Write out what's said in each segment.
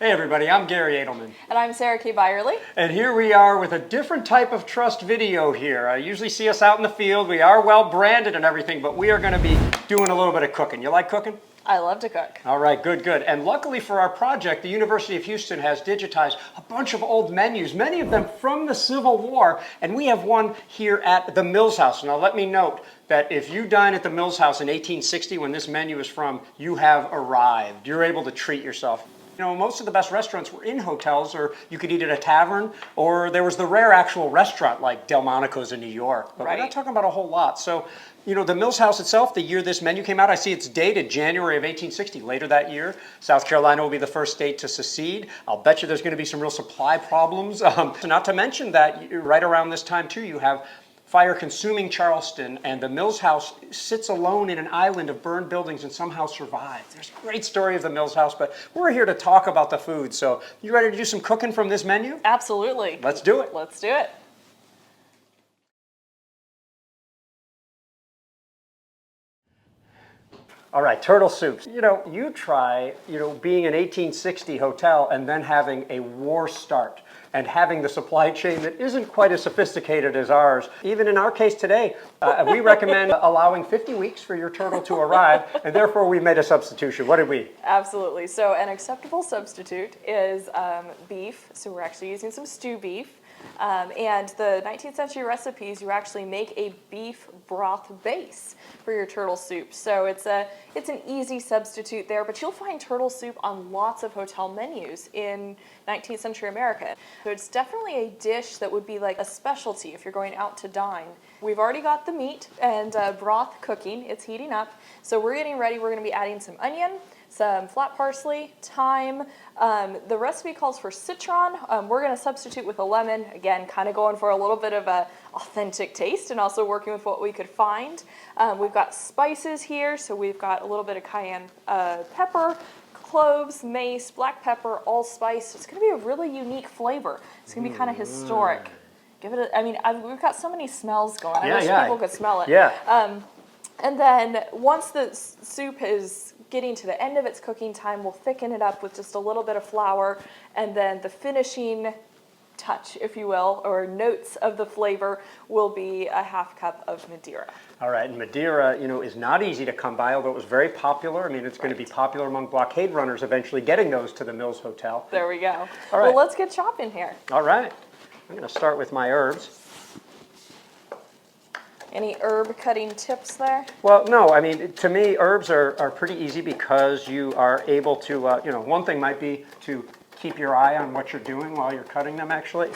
Hey everybody, I'm Gary Edelman. And I'm Sarah K. Byerly. And here we are with a different type of trust video here. I usually see us out in the field. We are well branded and everything, but we are going to be doing a little bit of cooking. You like cooking? I love to cook. All right, good, good. And luckily for our project, the University of Houston has digitized a bunch of old menus, many of them from the Civil War, and we have one here at the Mills House. Now let me note that if you dine at the Mills House in 1860, when this menu is from, you have arrived. You're able to treat yourself. You know, most of the best restaurants were in hotels, or you could eat at a tavern, or there was the rare actual restaurant like Delmonico's in New York. But We're not talking about a whole lot. So, you know, the Mills House itself, the year this menu came out, I see it's dated January of 1860. Later that year, South Carolina will be the first state to secede. I'll bet you there's going to be some real supply problems. Not to mention that right around this time, too, you have fire-consuming Charleston, and the Mills House sits alone in an island of burned buildings and somehow survived. There's a great story of the Mills House, but we're here to talk about the food. So, you ready to do some cooking from this menu? Absolutely. Let's do it. Let's do it. All right, turtle soups. You know, you try, being an 1860 hotel and then having a war start and having the supply chain that isn't quite as sophisticated as ours. Even in our case today, we recommend allowing 50 weeks for your turtle to arrive, and therefore we made a substitution. What did we? Absolutely. So an acceptable substitute is beef. So we're actually using some stew beef. And the 19th century recipes, you actually make a beef broth base for your turtle soup. So it's an easy substitute there, but you'll find turtle soup on lots of hotel menus in 19th century America. So it's definitely a dish that would be like a specialty if you're going out to dine. We've already got the meat and broth cooking. It's heating up. So we're getting ready. We're going to be adding some onion, some flat parsley, thyme. The recipe calls for citron. We're going to substitute with a lemon. Again, kind of going for a little bit of a authentic taste and also working with what we could find. We've got spices here, so we've got a little bit of cayenne pepper, cloves, mace, black pepper, allspice. It's going to be a really unique flavor. It's going to be kind of historic. Give it we've got so many smells going. I wish people could smell it. Yeah. And then once the soup is getting to the end of its cooking time, we'll thicken it up with just a little bit of flour, and then the finishing touch, if you will, or notes of the flavor will be a half cup of Madeira. All right, and Madeira, is not easy to come by, although it was very popular. I mean, it's going to be popular among blockade runners eventually getting those to the Mills Hotel. There we go. All right. Well, let's get chopping here. All right. I'm going to start with my herbs. Any herb cutting tips there? Well, no. I mean, to me, herbs are pretty easy because you are able to, one thing might be to keep your eye on what you're doing while you're cutting them, actually.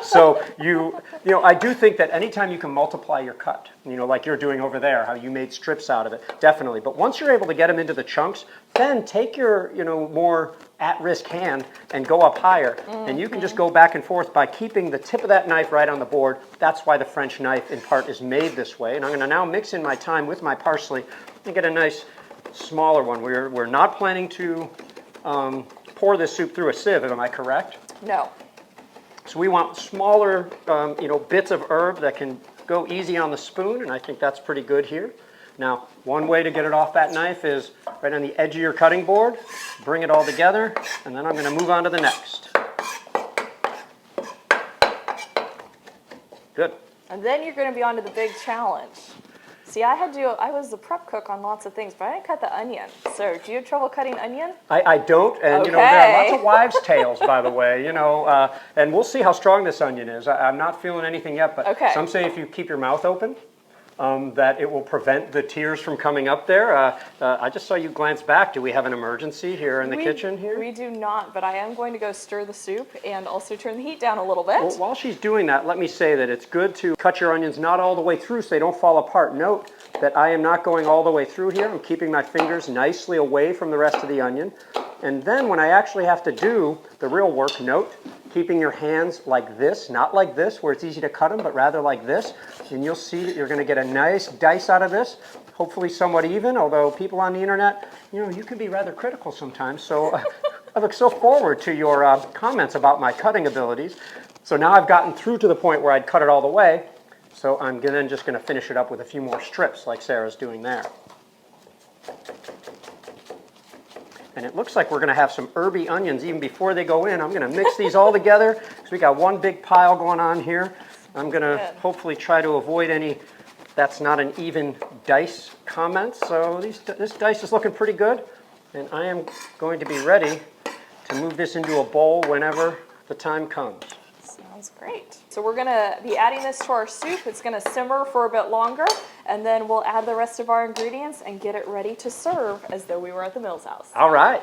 So I do think that anytime you can multiply your cut, like you're doing over there, how you made strips out of it, definitely. But once you're able to get them into the chunks, then take your, more at-risk hand and go up higher. And you can just go back and forth by keeping the tip of that knife right on the board. That's why the French knife, in part, is made this way. And I'm going to now mix in my thyme with my parsley and get a nice smaller one. We're not planning to pour this soup through a sieve, am I correct? No. So we want smaller, bits of herb that can go easy on the spoon, and I think that's pretty good here. Now, one way to get it off that knife is right on the edge of your cutting board. Bring it all together, and then I'm going to move on to the next. Good. And then you're going to be on to the big challenge. See, I was a prep cook on lots of things, but I didn't cut the onion. So, do you have trouble cutting onion? I don't, and okay. There are lots of wives' tales, by the way, and we'll see how strong this onion is. I'm not feeling anything yet, but some say if you keep your mouth open, that it will prevent the tears from coming up there. I just saw you glance back. Do we have an emergency here in the kitchen here? We do not, but I am going to go stir the soup and also turn the heat down a little bit. Well, while she's doing that, let me say that it's good to cut your onions not all the way through so they don't fall apart. Note that I am not going all the way through here. I'm keeping my fingers nicely away from the rest of the onion. And then when I actually have to do the real work, note, keeping your hands like this, not like this where it's easy to cut them, but rather like this. And you'll see that you're going to get a nice dice out of this, hopefully somewhat even, although people on the internet, you can be rather critical sometimes. So I look so forward to your comments about my cutting abilities. So now I've gotten through to the point where I'd cut it all the way. So I'm then just going to finish it up with a few more strips like Sarah's doing there. And it looks like we're going to have some herby onions even before they go in. I'm going to mix these all together. So we got one big pile going on here. I'm going to hopefully try to avoid any "that's not an even dice" comments. So this dice is looking pretty good. And I am going to be ready to move this into a bowl whenever the time comes. Sounds great. So we're gonna be adding this to our soup. It's gonna simmer for a bit longer, and then we'll add the rest of our ingredients and get it ready to serve as though we were at the Mills house. All right.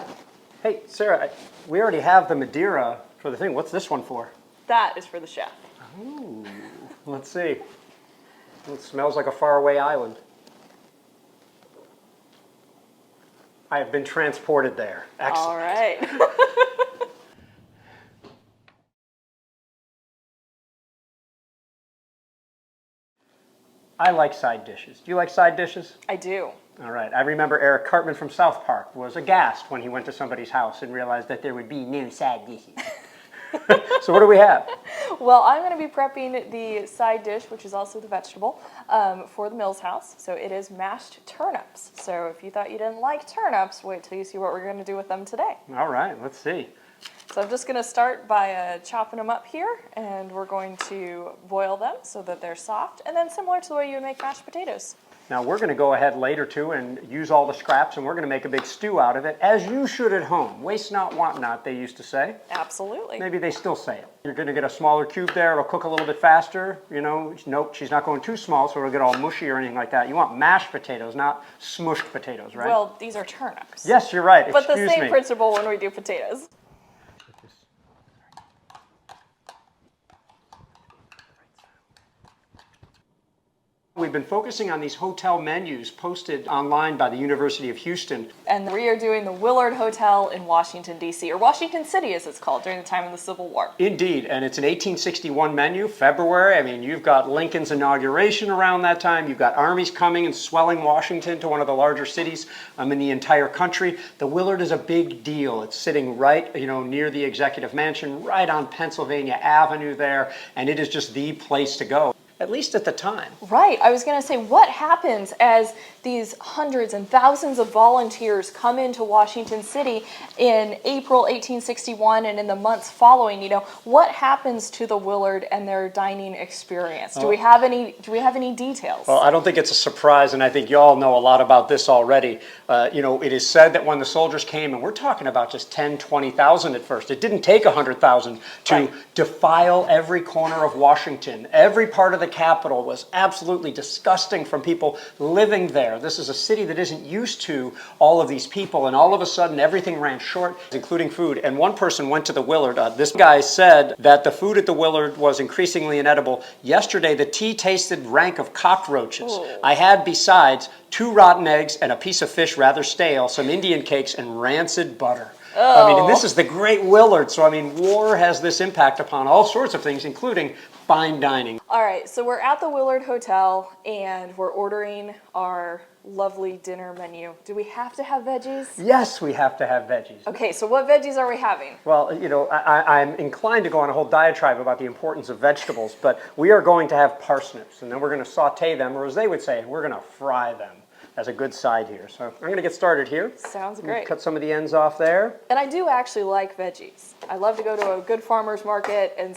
Hey, Sarah, we already have the Madeira for the thing. What's this one for? That is for the chef. Ooh, let's see. It smells like a faraway island. I have been transported there. Excellent. All right. I like side dishes. Do you like side dishes? I do. All right. I remember Eric Cartman from South Park was aghast when he went to somebody's house and realized that there would be no side dishes. So what do we have? Well, I'm going to be prepping the side dish, which is also the vegetable, for the Mills house. So it is mashed turnips. So if you thought you didn't like turnips, wait till you see what we're going to do with them today. All right. Let's see. So I'm just going to start by chopping them up here, and we're going to boil them so that they're soft, and then similar to the way you would make mashed potatoes. Now we're going to go ahead later too and use all the scraps, and we're going to make a big stew out of it, as you should at home. Waste not, want not, they used to say. Absolutely. Maybe they still say it. You're going to get a smaller cube there. It'll cook a little bit faster. You know, nope, she's not going too small, so it'll get all mushy or anything like that. You want mashed potatoes, not smushed potatoes, right? Well, these are turnips. Yes, you're right. But Excuse the same me. principle when we do potatoes. We've been focusing on these hotel menus posted online by the University of Houston. And we are doing the Willards Hotel in Washington, D.C., or Washington City as it's called, during the time of the Civil War. Indeed, and it's an 1861 menu, February. I mean, you've got Lincoln's inauguration around that time. You've got armies coming and swelling Washington to one of the larger cities in the entire country. The Willard is a big deal. It's sitting right, near the Executive Mansion, right on Pennsylvania Avenue there, and it is just the place to go. At least at the time. Right. I was going to say, what happens as these hundreds and thousands of volunteers come into Washington City in April 1861 and in the months following? What happens to the Willard and their dining experience? Do we have any details? Well, I don't think it's a surprise, and I think you all know a lot about this already. It is said that when the soldiers came, and we're talking about just 10, 20,000 at first. It didn't take 100,000 to defile every corner of Washington. Every part of the capital was absolutely disgusting from people living there. This is a city that isn't used to all of these people, and all of a sudden everything ran short, including food. And one person went to the Willard. This guy said that the food at the Willard was increasingly inedible. Yesterday, the tea tasted rank of cockroaches. Ooh. I had, besides, 2 rotten eggs and a piece of fish rather stale, some Indian cakes, and rancid butter. Oh. I mean, and this is the great Willard. So, I mean, war has this impact upon all sorts of things, including fine dining. All right, so we're at the Willards Hotel, and we're ordering our lovely dinner menu. Do we have to have veggies? Yes, we have to have veggies. Okay, so what veggies are we having? Well, I'm inclined to go on a whole diatribe about the importance of vegetables, but we are going to have parsnips, and then we're going to saute them, or as they would say, we're going to fry them as a good side here. So I'm going to get started here. Sounds great. Cut some of the ends off there. And I do actually like veggies. I love to go to a good farmer's market and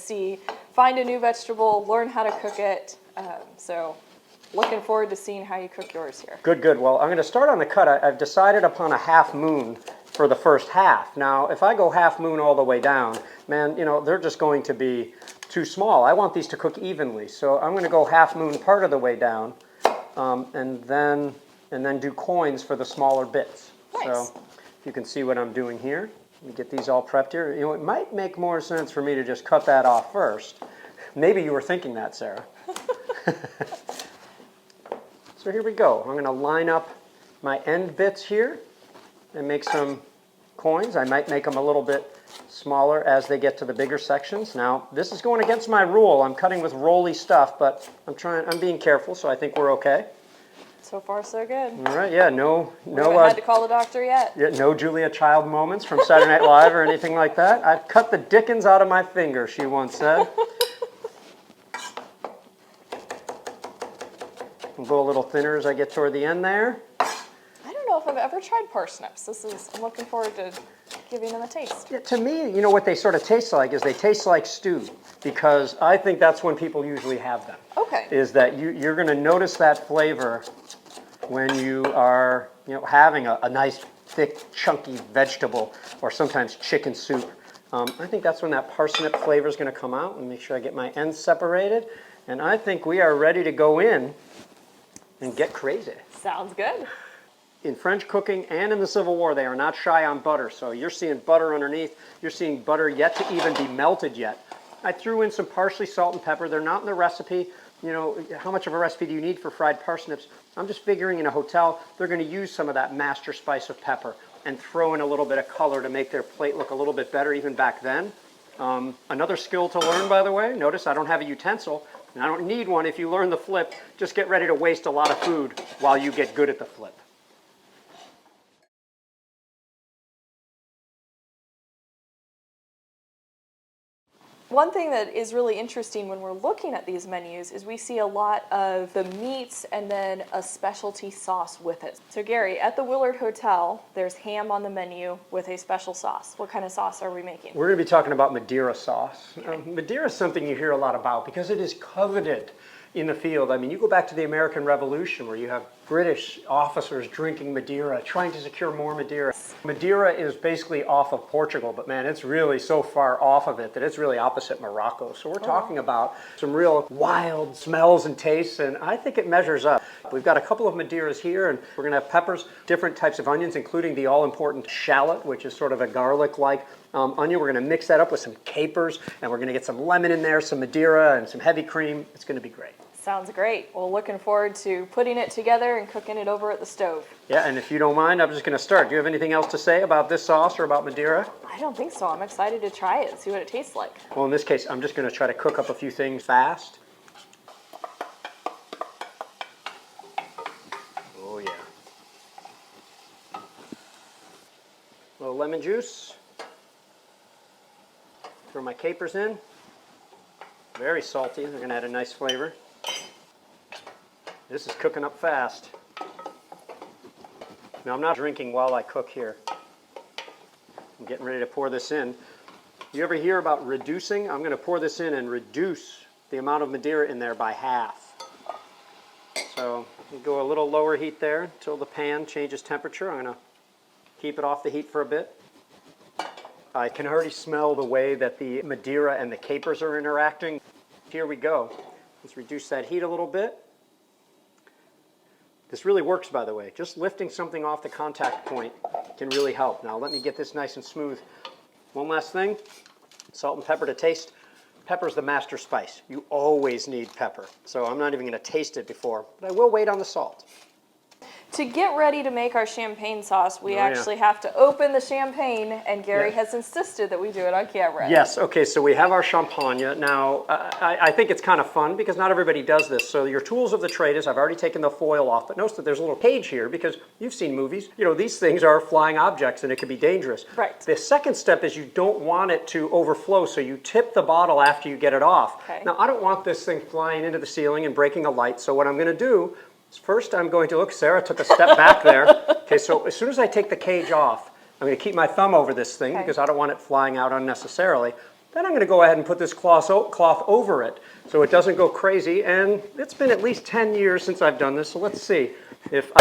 find a new vegetable, learn how to cook it. So looking forward to seeing how you cook yours here. Good, good. Well, I'm going to start on the cut. I've decided upon a half moon for the first half. Now, if I go half moon all the way down, man, they're just going to be too small. I want these to cook evenly. So I'm going to go half moon part of the way down, and then do coins for the smaller bits. Nice. So if you can see what I'm doing here. Let me get these all prepped here. It might make more sense for me to just cut that off first. Maybe you were thinking that, Sarah. So here we go. I'm going to line up my end bits here and make some coins. I might make them a little bit smaller as they get to the bigger sections. Now, this is going against my rule. I'm cutting with rolly stuff, but I'm being careful, so I think we're okay. So far, so good. All right, yeah, We haven't had to call the doctor yet. Yeah, no Julia Child moments from Saturday Night Live or anything like that. I've cut the dickens out of my finger, she once said. We'll go a little thinner as I get toward the end there. I don't know if I've ever tried parsnips. I'm looking forward to giving them a taste. Yeah, to me, you know what they sort of taste like is they taste like stew, because I think that's when people usually have them. Okay. Is that you're going to notice that flavor when you are, you know, having a nice thick chunky vegetable or sometimes chicken soup. I think that's when that parsnip flavor is going to come out. And make sure I get my ends separated, and I think we are ready to go in and get crazy. Sounds good. In French cooking and in the Civil War, they are not shy on butter. So you're seeing butter underneath. You're seeing butter yet to even be melted yet. I threw in some parsley, salt, and pepper. They're not in the recipe. You know, how much of a recipe do you need for fried parsnips? I'm just figuring in a hotel, they're going to use some of that master spice of pepper and throw in a little bit of color to make their plate look a little bit better even back then. Another skill to learn, by the way, notice I don't have a utensil, and I don't need one if you learn the flip. Just get ready to waste a lot of food while you get good at the flip. One thing that is really interesting when we're looking at these menus is we see a lot of the meats and then a specialty sauce with it. So Gary, at the Willards Hotel, there's ham on the menu with a special sauce. What kind of sauce are we making? We're going to be talking about Madeira sauce. Madeira is something you hear a lot about because it is coveted in the field. I mean, you go back to the American Revolution where you have British officers drinking Madeira, trying to secure more Madeira. Madeira is basically off of Portugal, but man, it's really so far off of it that it's really opposite Morocco. So we're talking about some real wild smells and tastes, and I think it measures up. We've got a couple of Madeiras here, and we're going to have peppers, different types of onions, including the all-important shallot, which is sort of a garlic-like onion. We're going to mix that up with some capers, and we're going to get some lemon in there, some Madeira, and some heavy cream. It's going to be great. Sounds great. Well, looking forward to putting it together and cooking it over at the stove. Yeah, and if you don't mind, I'm just going to start. Do you have anything else to say about this sauce or about Madeira? I don't think so. I'm excited to try it and see what it tastes like. Well, in this case, I'm just going to try to cook up a few things fast. Oh, yeah. A little lemon juice. Throw my capers in. Very salty. They're going to add a nice flavor. This is cooking up fast. Now, I'm not drinking while I cook here. I'm getting ready to pour this in. You ever hear about reducing? I'm going to pour this in and reduce the amount of Madeira in there by half. So you go a little lower heat there until the pan changes temperature. I'm going to keep it off the heat for a bit. I can already smell the way that the Madeira and the capers are interacting. Here we go. Let's reduce that heat a little bit. This really works, by the way. Just lifting something off the contact point can really help. Now let me get this nice and smooth. One last thing, salt and pepper to taste. Pepper's the master spice. You always need pepper. So I'm not even going to taste it before, but I will wait on the salt. To get ready to make our champagne sauce, we actually have to open the champagne, and Gary has insisted that we do it on camera. Yes, okay, so we have our champagne. Now, I think it's kind of fun because not everybody does this. So your tools of the trade is, I've already taken the foil off, but notice that there's a little cage here because you've seen movies. You know, these things are flying objects and it can be dangerous. Right. The second step is you don't want it to overflow, so you tip the bottle after you get it off. Okay. Now, I don't want this thing flying into the ceiling and breaking a light, so what I'm going to do first, I'm going to look. Sarah took a step back there. Okay, so as soon as I take the cage off, I'm going to keep my thumb over this thing because I don't want it flying out unnecessarily. Then I'm going to go ahead and put this cloth over it so it doesn't go crazy. And it's been at least 10 years since I've done this, so let's see if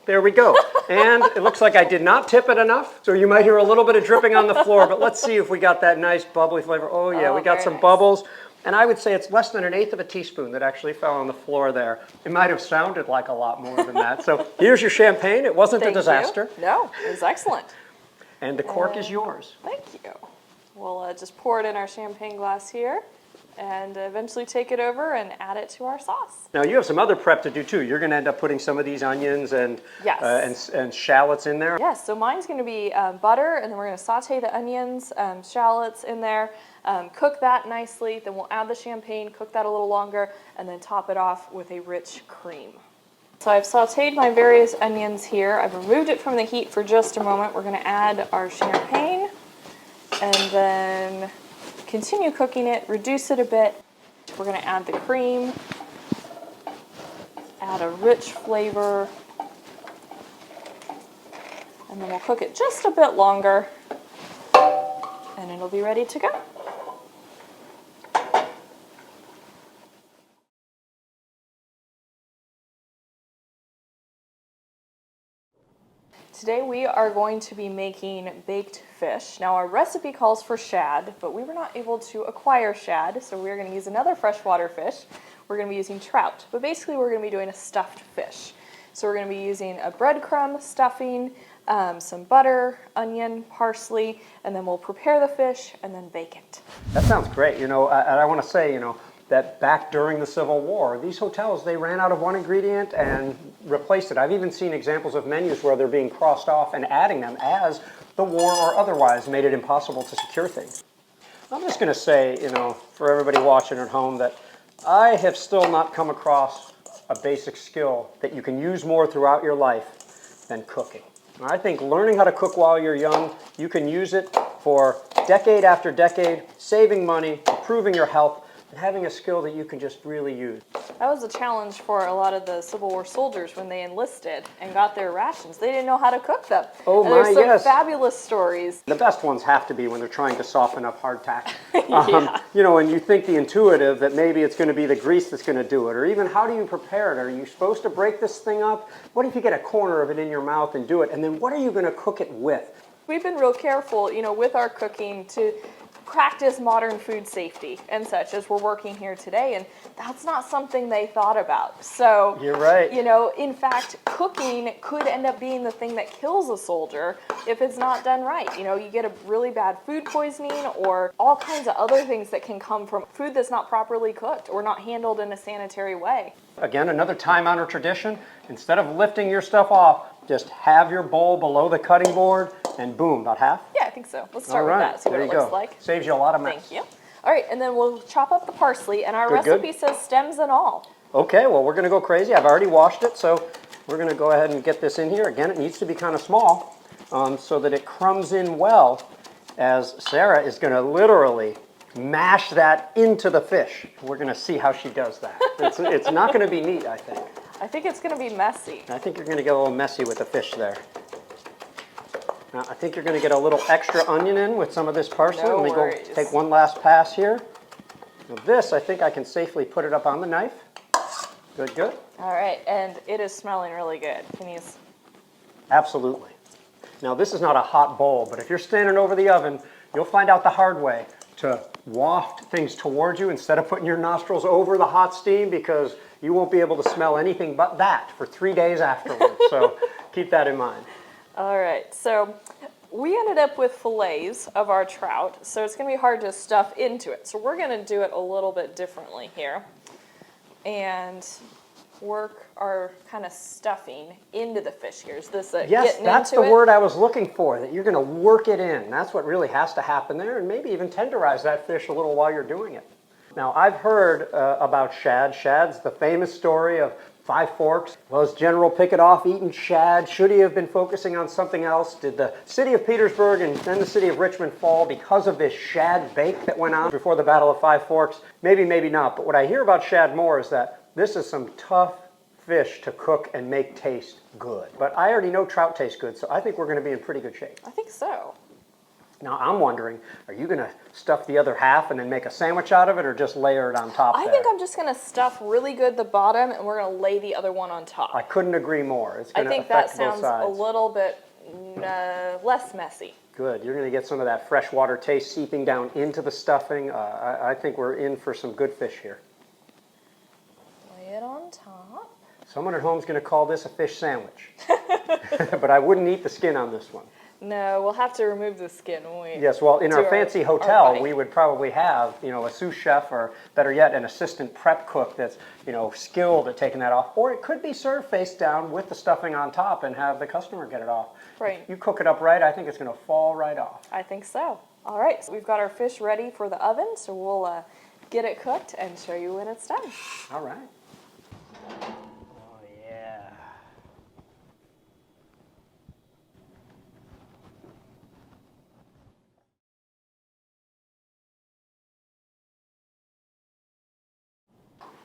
there we go. And it looks like I did not tip it enough, so you might hear a little bit of dripping on the floor, but let's see if we got that nice bubbly flavor. Oh yeah, we got some bubbles. And I would say it's less than 1/8 of a teaspoon that actually fell on the floor there. It might have sounded like a lot more than that. So here's your champagne. It wasn't a disaster. No, it was excellent. And the cork is yours. Thank you. We'll just pour it in our champagne glass here and eventually take it over and add it to our sauce. Now you have some other prep to do too. You're going to end up putting some of these onions and and shallots in there. Yes, so mine's going to be butter, and then we're going to saute the onions, shallots in there, cook that nicely, then we'll add the champagne, cook that a little longer, and then top it off with a rich cream. So I've sauteed my various onions here. I've removed it from the heat for just a moment. We're going to add our champagne and then continue cooking it, reduce it a bit. We're going to add the cream, add a rich flavor, And then we'll cook it just a bit longer, and it'll be ready to go. Today we are going to be making baked fish. Now our recipe calls for shad, but we were not able to acquire shad, so we're going to use another freshwater fish. We're going to be using trout, but basically we're going to be doing a stuffed fish. So we're going to be using a breadcrumb stuffing, some butter, onion, parsley, and then we'll prepare the fish and then bake it. That sounds great. You know, I want to say, you know, that back during the Civil War, these hotels, they ran out of one ingredient and replaced it. I've even seen examples of menus where they're being crossed off and adding them as the war or otherwise made it impossible to secure things. I'm just going to say, you know, for everybody watching at home, that I have still not come across a basic skill that you can use more throughout your life than cooking. I think learning how to cook while you're young, you can use it for decade after decade, saving money, improving your health, and having a skill that you can just really use. That was a challenge for a lot of the Civil War soldiers when they enlisted and got their rations. They didn't know how to cook them. Oh and my, there's some yes. fabulous stories. The best ones have to be when they're trying to soften up hardtack. Yeah. You know, and you think the intuitive that maybe it's going to be the grease that's going to do it, or even how do you prepare it? Are you supposed to break this thing up? What if you get a corner of it in your mouth and do it? And then what are you going to cook it with? We've been real careful, you know, with our cooking to practice modern food safety and such as we're working here today, and that's not something they thought about. So You're right. You know, in fact, cooking could end up being the thing that kills a soldier if it's not done right. You know, you get a really bad food poisoning or all kinds of other things that can come from food that's not properly cooked or not handled in a sanitary way. Again, another time-honored tradition. Instead of lifting your stuff off, just have your bowl below the cutting board and boom, about half. Yeah, I think so. Let's start All right, with that, see what there it you looks go. like. Saves you a lot of mess. Thank you. All right, and then we'll chop up the parsley, and our Good, good. recipe says stems and all. Okay, well, we're going to go crazy. I've already washed it, so we're going to go ahead and get this in here. Again, it needs to be kind of small so that it crumbs in well, as Sarah is going to literally mash that into the fish. We're going to see how she does that. It's not going to be neat, I think. I think it's going to be messy. I think you're going to get a little messy with the fish there. Now, I think you're going to get a little extra onion in with some of this parsley. No Let me worries. go take one last pass here. Now this, I think I can safely put it up on the knife. Good, good. All right, and it is smelling really good. Can you... Absolutely. Now, this is not a hot bowl, but if you're standing over the oven, you'll find out the hard way to waft things towards you instead of putting your nostrils over the hot steam, because you won't be able to smell anything but that for 3 days afterwards. So keep that in mind. All right, so we ended up with fillets of our trout, so it's going to be hard to stuff into it. So we're going to do it a little bit differently here and work our kind of stuffing into the fish here. Is this Yes, getting that's into the it? word I was looking for, that you're going to work it in. That's what really has to happen there, and maybe even tenderize that fish a little while you're doing it. Now, I've heard about shad. Shad's the famous story of Five Forks. Was General Pickett eating shad? Should he have been focusing on something else? Did the city of Petersburg and then the city of Richmond fall because of this shad bake that went on before the Battle of Five Forks? Maybe, maybe not. But what I hear about shad more is that this is some tough fish to cook and make taste good. But I already know trout taste good, so I think we're going to be in pretty good shape. I think so. Now, I'm wondering, are you going to stuff the other half and then make a sandwich out of it, or just layer it on top I there? think I'm just going to stuff really good the bottom, and we're going to lay the other one on top. I couldn't agree more. It's I going to think that affect both sounds sides. a little bit less messy. Good. You're going to get some of that freshwater taste seeping down into the stuffing. I think we're in for some good fish here. Lay it on top. Someone at home is going to call this a fish sandwich. But I wouldn't eat the skin on this one. No, we'll have to remove the skin when we Yes, well, in do our fancy hotel, bite. we would probably have, you know, a sous chef, or better yet, an assistant prep cook that's, you know, skilled at taking that off. Or it could be served face down with the stuffing on top and have the customer get it off. Right. If you cook it up right, I think it's going to fall right off. I think so. All right, so we've got our fish ready for the oven, so we'll get it cooked and show you when it's done. All right. Oh, yeah.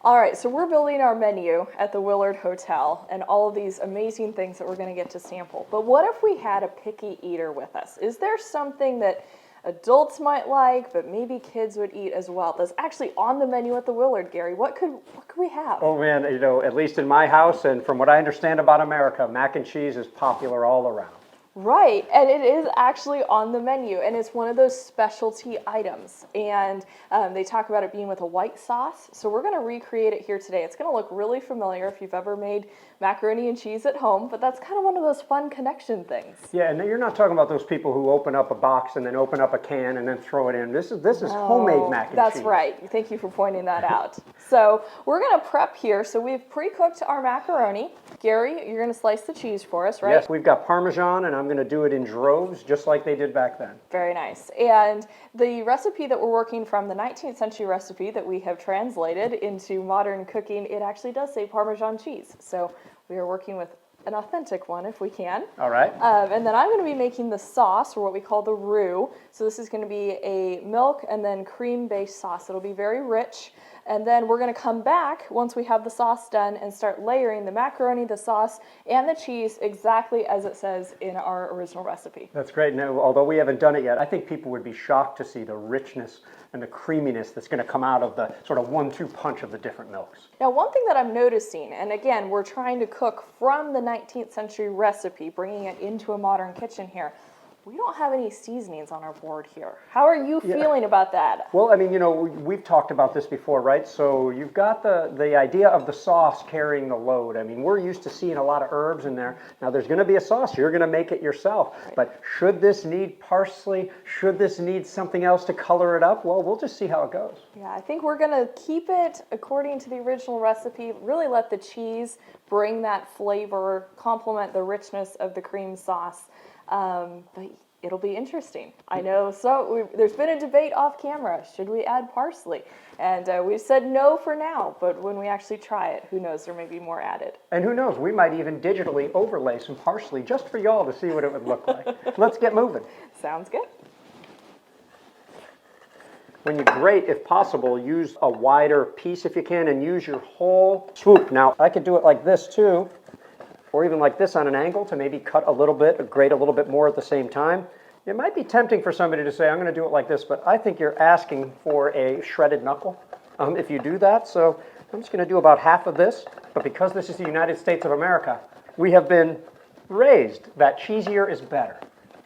All right, so we're building our menu at the Willards Hotel and all of these amazing things that we're going to get to sample. But what if we had a picky eater with us? Is there something that adults might like, but maybe kids would eat as well, that's actually on the menu at the Willard, Gary? What could we have? Oh man, you know, at least in my house and from what I understand about America, mac and cheese is popular all around. Right, and it is actually on the menu, and it's one of those specialty items. And they talk about it being with a white sauce, so we're going to recreate it here today. It's going to look really familiar if you've ever made macaroni and cheese at home, but that's kind of one of those fun connection things. Yeah, and you're not talking about those people who open up a box and then open up a can and then throw it in. This is homemade mac and cheese. That's right. Thank you for pointing that out. So we're going to prep here. So we've pre-cooked our macaroni. Gary, you're going to slice the cheese for us, right? Yes, we've got Parmesan, and I'm going to do it in droves, just like they did back then. Very nice. And the recipe that we're working from, the 19th century recipe that we have translated into modern cooking, it actually does say Parmesan cheese. So we are working with an authentic one if we can. All right. And then I'm going to be making the sauce, or what we call the roux. So this is going to be a milk and then cream-based sauce. It'll be very rich. And then we're going to come back once we have the sauce done and start layering the macaroni, the sauce, and the cheese exactly as it says in our original recipe. That's great. Now, although we haven't done it yet, I think people would be shocked to see the richness and the creaminess that's going to come out of the sort of 1-2 punch of the different milks. Now, one thing that I'm noticing, and again, we're trying to cook from the 19th century recipe, bringing it into a modern kitchen here. We don't have any seasonings on our board here. How are you feeling about that? Well, I mean, you know, we've talked about this before, right? So you've got the idea of the sauce carrying the load. I mean, we're used to seeing a lot of herbs in there. Now, there's going to be a sauce. You're going to make it yourself. Right. But should this need parsley? Should this need something else to color it up? Well, we'll just see how it goes. Yeah, I think we're going to keep it according to the original recipe. Really let the cheese bring that flavor, complement the richness of the cream sauce. But it'll be interesting. I know. So there's been a debate off camera. Should we add parsley? And we've said no for now. But when we actually try it, who knows? There may be more added. And who knows? We might even digitally overlay some parsley just for y'all to see what it would look like. Let's get moving. Sounds good. When you grate, if possible, use a wider piece if you can, and use your whole swoop. Now, I could do it like this too, or even like this on an angle to maybe cut a little bit, or grate a little bit more at the same time. It might be tempting for somebody to say, I'm going to do it like this, but I think you're asking for a shredded knuckle if you do that. So I'm just going to do about half of this, but because this is the United States of America, we have been raised that cheesier is better.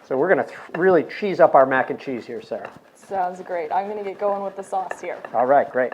So we're going to really cheese up our mac and cheese here, Sarah. Sounds great. I'm going to get going with the sauce here. All right, great.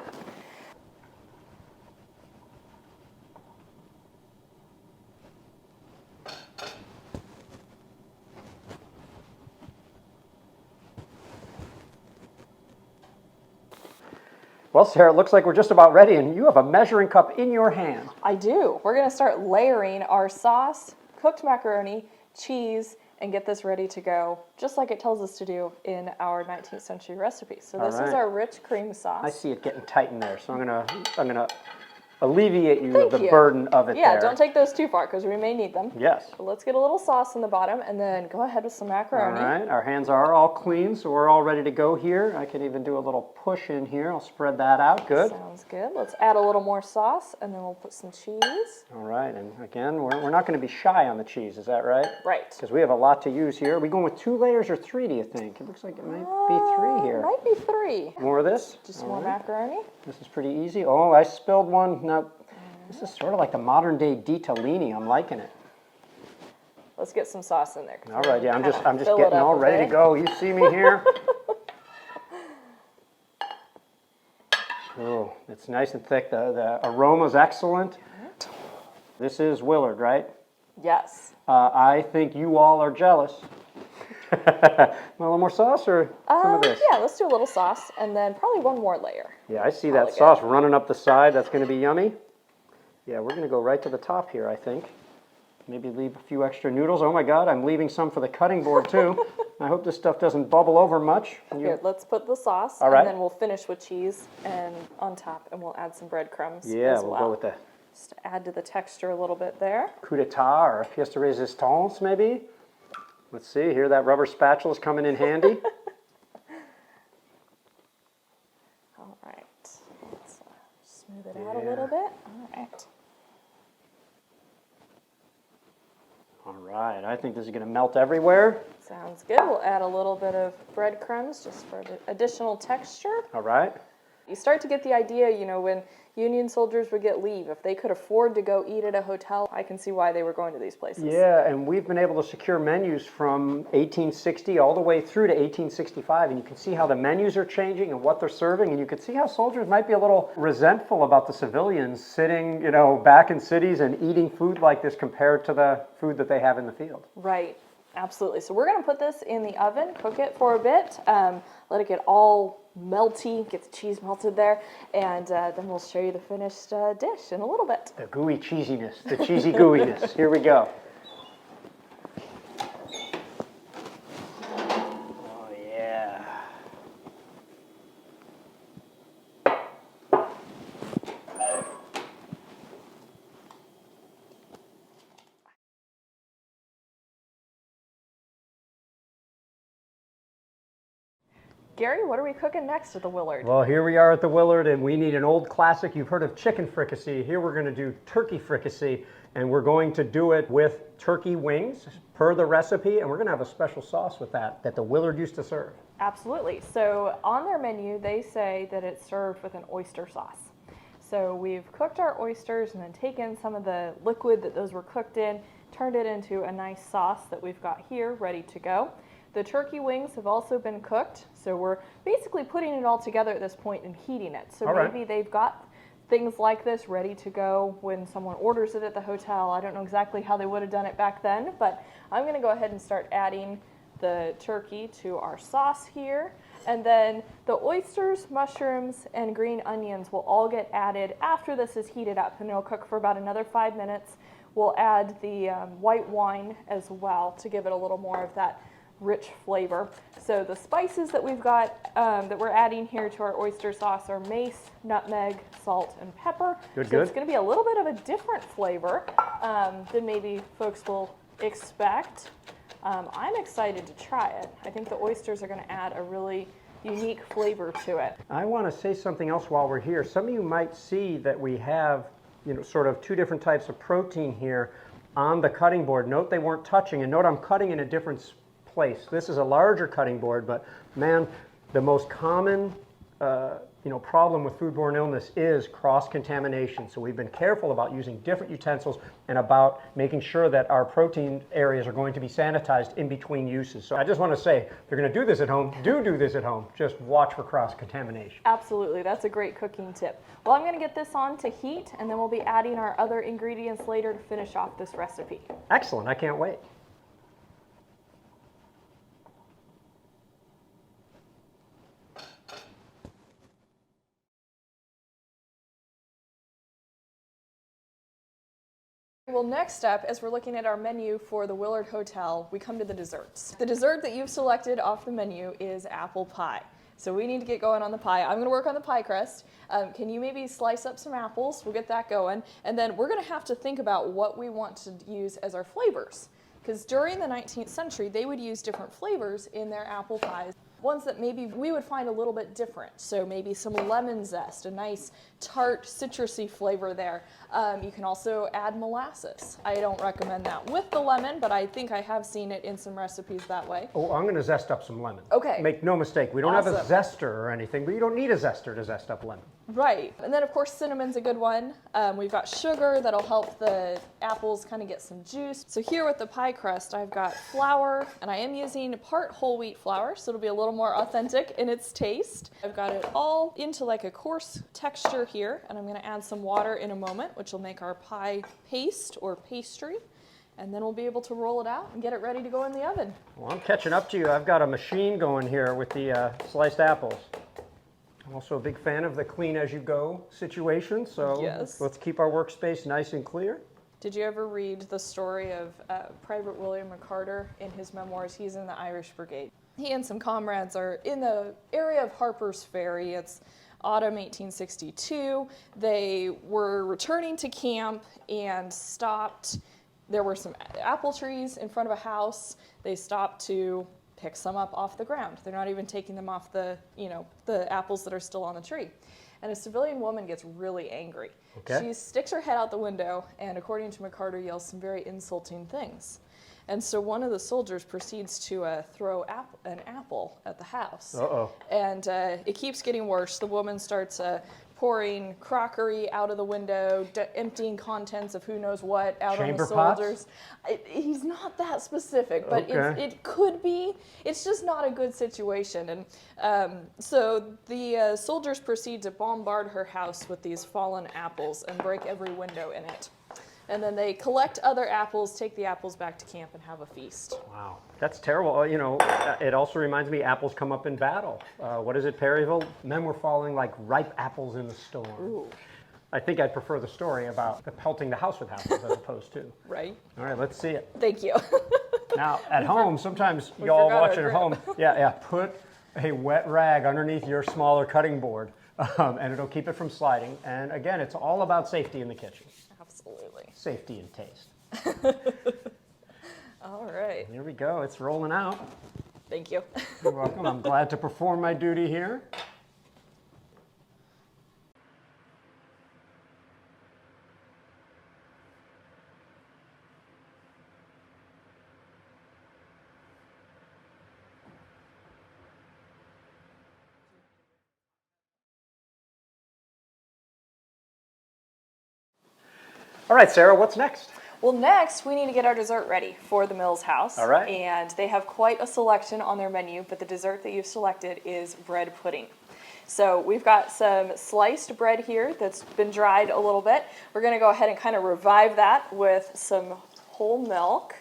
Well, Sarah, it looks like we're just about ready, and you have a measuring cup in your hand. I do. We're going to start layering our sauce, cooked macaroni, cheese, and get this ready to go, just like it tells us to do in our 19th century recipe. So this is our rich cream sauce. I see it getting tight in there, so I'm gonna alleviate you of the burden of it there. Yeah, don't take those too far because we may need them. Yes. So let's get a little sauce in the bottom and then go ahead with some macaroni. All right, our hands are all clean, so we're all ready to go here. I can even do a little push in here. I'll spread that out. Good. Sounds good. Let's add a little more sauce and then we'll put some cheese. All right, and again, we're not going to be shy on the cheese, is that right? Right. Because we have a lot to use here. Are we going with 2 layers or 3, do you think? It looks like it might be 3 here. Might be 3. More of this? Just more macaroni. This is pretty easy. Oh, I spilled one. Now, this is sort of like the modern day ditalini. I'm liking it. Let's get some sauce in there. All right, yeah, I'm just getting all ready to go. You see me here? Oh, it's nice and thick. The aroma's excellent. This is Willard, right? Yes. I think you all are jealous. A little more sauce or some of this? Yeah, let's do a little sauce and then probably one more layer. Yeah, I see that sauce running up the side. That's going to be yummy. Yeah, we're going to go right to the top here, I think. Maybe leave a few extra noodles. Oh my God, I'm leaving some for the cutting board too. I hope this stuff doesn't bubble over much. Here, let's put the sauce, All right. and then we'll finish with cheese and on top, and we'll add some breadcrumbs Yeah, as we'll well. go with the Just to add to the texture a little bit there. coup d'etat or pièce de résistance, maybe. Let's see, here that rubber spatula's coming in handy. All right, let's Smooth it out a little bit. All right. All right, I think this is gonna melt everywhere. Sounds good. We'll add a little bit of breadcrumbs just for the additional texture. All right. You start to get the idea, you know, when Union soldiers would get leave, if they could afford to go eat at a hotel, I can see why they were going to these places. Yeah, and we've been able to secure menus from 1860 all the way through to 1865, and you can see how the menus are changing and what they're serving, and you can see how soldiers might be a little resentful about the civilians sitting, you know, back in cities and eating food like this compared to the food that they have in the field. Right, absolutely. So we're going to put this in the oven, cook it for a bit, let it get all melty, get the cheese melted there, and then we'll show you the finished dish in a little bit. The gooey cheesiness, the cheesy gooiness. Here we go. Oh, yeah. Gary, what are we cooking next at the Willard? Well, here we are at the Willard, and we need an old classic. You've heard of chicken fricassee. Here we're going to do turkey fricassee, and we're going to do it with turkey wings per the recipe, and we're going to have a special sauce with that the Willard used to serve. Absolutely. So on their menu, they say that it's served with an oyster sauce. So we've cooked our oysters and then taken some of the liquid that those were cooked in, turned it into a nice sauce that we've got here ready to go. The turkey wings have also been cooked, so we're basically putting it all together at this point and heating it. So maybe they've got things like this ready to go when someone orders it at the hotel. I don't know exactly how they would have done it back then, but I'm going to go ahead and start adding the turkey to our sauce here. And then the oysters, mushrooms, and green onions will all get added after this is heated up, and it'll cook for about another 5 minutes. We'll add the white wine as well to give it a little more of that rich flavor. So the spices that we've got that we're adding here to our oyster sauce are mace, nutmeg, salt, and pepper. Good, so good. It's going to be a little bit of a different flavor than maybe folks will expect. I'm excited to try it. I think the oysters are going to add a really unique flavor to it. I want to say something else while we're here. Some of you might see that we have, you know, sort of two different types of protein here on the cutting board. Note they weren't touching, and note I'm cutting in a different place. This is a larger cutting board, but man, the most common problem with foodborne illness is cross-contamination. So we've been careful about using different utensils and about making sure that our protein areas are going to be sanitized in between uses. So I just want to say, if you're going to do this at home, do this at home. Just watch for cross-contamination. Absolutely, that's a great cooking tip. Well, I'm going to get this on to heat, and then we'll be adding our other ingredients later to finish off this recipe. Excellent, I can't wait. Well, next up, as we're looking at our menu for the Willards Hotel, we come to the desserts. The dessert that you've selected off the menu is apple pie. So we need to get going on the pie. I'm going to work on the pie crust. Can you maybe slice up some apples? We'll get that going. And then we're going to have to think about what we want to use as our flavors. Because during the 19th century, they would use different flavors in their apple pies. Ones that maybe we would find a little bit different. So maybe some lemon zest, a nice tart, citrusy flavor there. You can also add molasses. I don't recommend that with the lemon, but I think I have seen it in some recipes that way. Oh, I'm going to zest up some lemon. Okay. Make no mistake, we don't have a zester or anything, but you don't need a zester to zest up lemon. Right. And then, of course, cinnamon's a good one. We've got sugar that'll help the apples kind of get some juice. So here with the pie crust, I've got flour, and I am using part whole wheat flour, so it'll be a little more authentic in its taste. I've got it all into like a coarse texture here, and I'm going to add some water in a moment, which will make our pie paste or pastry. And then we'll be able to roll it out and get it ready to go in the oven. Well, I'm catching up to you. I've got a machine going here with the sliced apples. I'm also a big fan of the clean as you go situation, so yes. Let's keep our workspace nice and clear. Did you ever read the story of Private William McCarter in his memoirs? He's in the Irish Brigade. He and some comrades are in the area of Harper's Ferry. It's autumn 1862. They were returning to camp and stopped. There were some apple trees in front of a house. They stopped to pick some up off the ground. They're not even taking them off the, the apples that are still on the tree. And a civilian woman gets really angry. Okay. She sticks her head out the window and, according to McCarter, yells some very insulting things. And so one of the soldiers proceeds to throw an apple at the house. Uh-oh. And it keeps getting worse. The woman starts pouring crockery out of the window, emptying contents of who knows what out on the soldiers. He's not that specific, but Okay. it could be. It's just not a good situation. And so the soldiers proceed to bombard her house with these fallen apples and break every window in it. And then they collect other apples, take the apples back to camp, and have a feast. Wow, that's terrible. It also reminds me apples come up in battle. What is it, Perryville? Men were falling like ripe apples in the storm. Ooh. I think I'd prefer the story about the pelting the house with apples as opposed to. Right? All right, let's see it. Thank you. Now, at home, sometimes y'all forgot watching our at home, put a wet rag underneath your smaller cutting board, and it'll keep it from sliding. And again, it's all about safety in the kitchen. Absolutely. Safety and taste. All right. Here we go. It's rolling out. Thank you. You're welcome. I'm glad to perform my duty here. All right, Sarah, what's next? Well, next we need to get our dessert ready for the Mills house. All right. And they have quite a selection on their menu, but the dessert that you've selected is bread pudding. So we've got some sliced bread here that's been dried a little bit. We're going to go ahead and kind of revive that with some whole milk.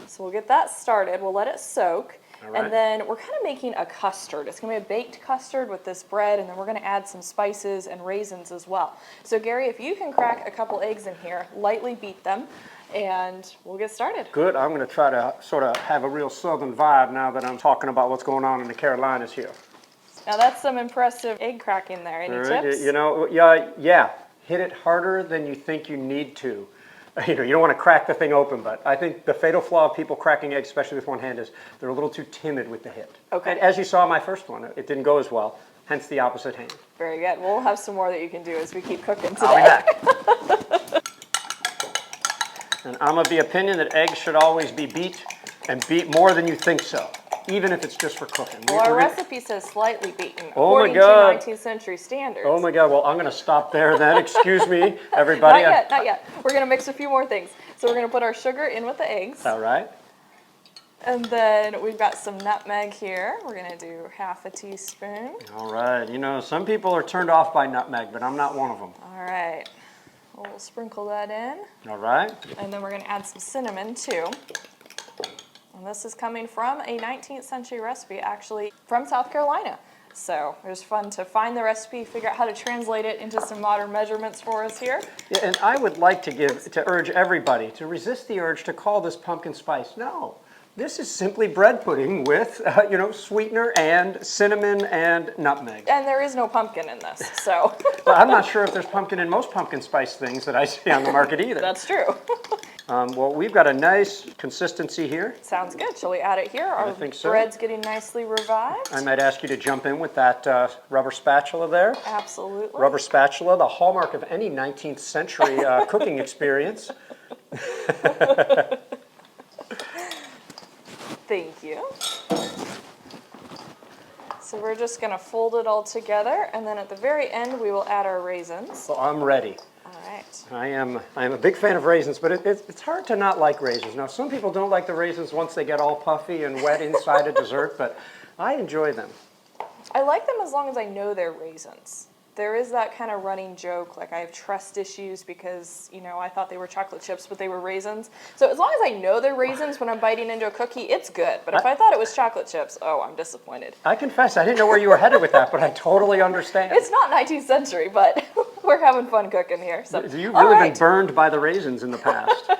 So we'll get that started. We'll let it soak. All right. And then we're kind of making a custard. It's going to be a baked custard with this bread, and then we're going to add some spices and raisins as well. So Gary, if you can crack a couple eggs in here, lightly beat them, and we'll get started. Good. I'm going to try to sort of have a real southern vibe now that I'm talking about what's going on in the Carolinas here. Now that's some impressive egg cracking there. Any tips? Yeah. Hit it harder than you think you need to. You don't want to crack the thing open, but I think the fatal flaw of people cracking eggs, especially with one hand, is they're a little too timid with the hit. Okay. And as you saw in my first one, it didn't go as well, hence the opposite hand. Very good. We'll have some more that you can do as we keep cooking today. I'll be back. And I'm of the opinion that eggs should always be beat, and beat more than you think so, even if it's just for cooking. Well, our recipe says slightly beaten, Oh my according to God. 19th century standards. Oh my God, well, I'm going to stop there then. Excuse me, everybody. Not yet. We're going to mix a few more things. So we're going to put our sugar in with the eggs. All right. And then we've got some nutmeg here. We're going to do half a teaspoon. All right. Some people are turned off by nutmeg, but I'm not one of them. All right. We'll sprinkle that in. All right. And then we're going to add some cinnamon too. And this is coming from a 19th century recipe, actually from South Carolina. So it was fun to find the recipe, figure out how to translate it into some modern measurements for us here. Yeah, and I would like to urge everybody to resist the urge to call this pumpkin spice. No, this is simply bread pudding with, sweetener and cinnamon and nutmeg. And there is no pumpkin in this, so. Well, I'm not sure if there's pumpkin in most pumpkin spice things that I see on the market either. That's true. Well, we've got a nice consistency here. Sounds good. Shall we add it here? Our think so. bread's getting nicely revived. I might ask you to jump in with that rubber spatula there. Absolutely. Rubber spatula, the hallmark of any 19th century cooking experience. Thank you. So we're just going to fold it all together, and then at the very end we will add our raisins. So I'm ready. All right. I am a big fan of raisins, but it's hard to not like raisins. Now, some people don't like the raisins once they get all puffy and wet inside a dessert, but I enjoy them. I like them as long as I know they're raisins. There is that kind of running joke, like I have trust issues because, I thought they were chocolate chips, but they were raisins. So as long as I know they're raisins when I'm biting into a cookie, it's good. But if I thought it was chocolate chips, I'm disappointed. I confess, I didn't know where you were headed with that, but I totally understand. It's not 19th century, but we're having fun cooking here. So You've really been burned by the raisins in the past.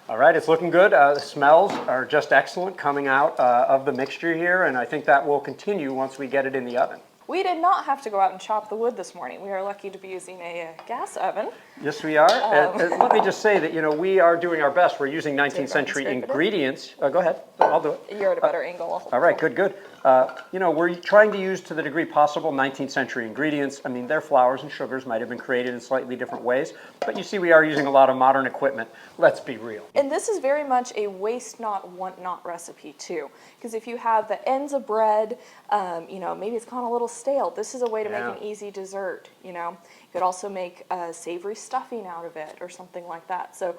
All right, it's looking good. The smells are just excellent coming out of the mixture here, and I think that will continue once we get it in the oven. We did not have to go out and chop the wood this morning. We are lucky to be using a gas oven. Yes, we are. And let me just say that, we are doing our best. We're using 19th century scrape it in? ingredients. Go ahead. I'll do it. You're at a better angle. I'll hold All right, it. good. We're trying to use, to the degree possible, 19th century ingredients. I mean, their flours and sugars might have been created in slightly different ways, but you see we are using a lot of modern equipment. Let's be real. And this is very much a waste not, want not recipe too. Because if you have the ends of bread, maybe it's gone a little stale, this is a way to make an easy dessert, You could also make savory stuffing out of it or something like that. So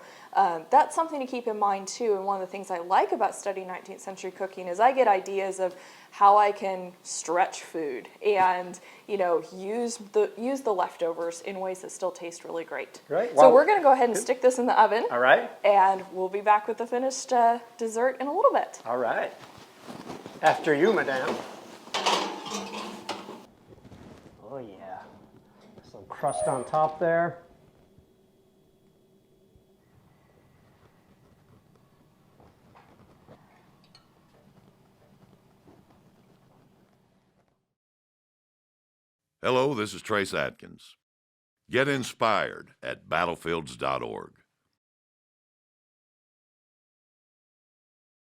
that's something to keep in mind too. And one of the things I like about studying 19th century cooking is I get ideas of how I can stretch food and use the leftovers in ways that still taste really great. Right. So Well, we're going to go ahead and stick this in the oven. All right. And we'll be back with the finished dessert in a little bit. All right. After you, madame. Oh, yeah. Some crust on top there. Hello, this is Trace Atkins. Get inspired at battlefields.org.